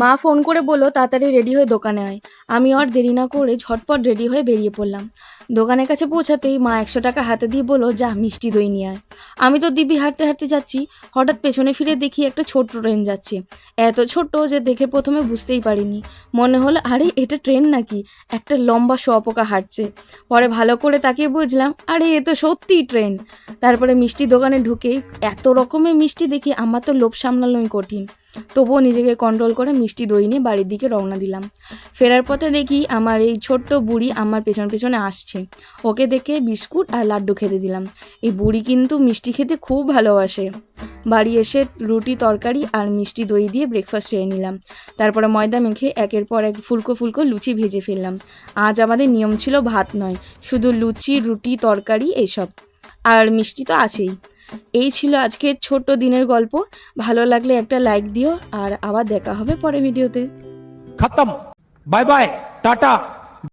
মা ফোন করে বললো তাড়াতাড়ি রেডি হয়ে দোকানে আয়। আমি আর দেরি না করে ঝটপট রেডি হয়ে বেরিয়ে পড়লাম। দোকানের কাছে পৌঁছাতেই মা 100 টাকা হাতে দিয়ে বললো, যা মিষ্টি দই নিয়ে আয়। আমি তো দিব্যি হাঁটতে হাঁটতে যাচ্ছি, হঠাৎ পেছনে ফিরে দেখি একটা ছোট্ট ট্রেন যাচ্ছে। এত ছোট্ট যে দেখে প্রথমে বুঝতেই পারিনি। মনে হলো আরে এটা ট্রেন নাকি, একটা লম্বা শুঁয়োপোকা হাঁটছে। পরে ভালো করে তাকিয়ে বুঝলাম আরে এ তো সত্যিই ট্রেন। তারপরে মিষ্টি দোকানে ঢুকেই এত রকমের মিষ্টি দেখি আমার তো লোভ সামলানোই কঠিন। তবুও নিজেকে কন্ট্রোল করে মিষ্টি দই নিয়ে বাড়ির দিকে রওনা দিলাম। ফেরার পথে দেখি আমার এই ছোট্ট বুড়ি আমার পেছন পেছনে আসছে। ওকে দেখে বিস্কুট আর লাড্ডু খেতে দিলাম। এই বুড়ি কিন্তু মিষ্টি খেতে খুব ভালোবাসে। বাড়ি এসে রুটি তরকারি আর মিষ্টি দই দিয়ে ব্রেকফাস্ট সেরে নিলাম। তারপরে ময়দা মেখে একের পর এক ফুলকো ফুলকো লুচি ভেজে ফেললাম। আজ আমাদের নিয়ম ছিল ভাত নয়, শুধু লুচি রুটি তরকারি এইসব, আর মিষ্টি তো আছেই। এই ছিল আজকের ছোট্ট দিনের গল্প। ভালো লাগলে একটা লাইক দিও, আর আবার দেখা হবে পরের ভিডিওতে। खत्म। Bye bye Tata.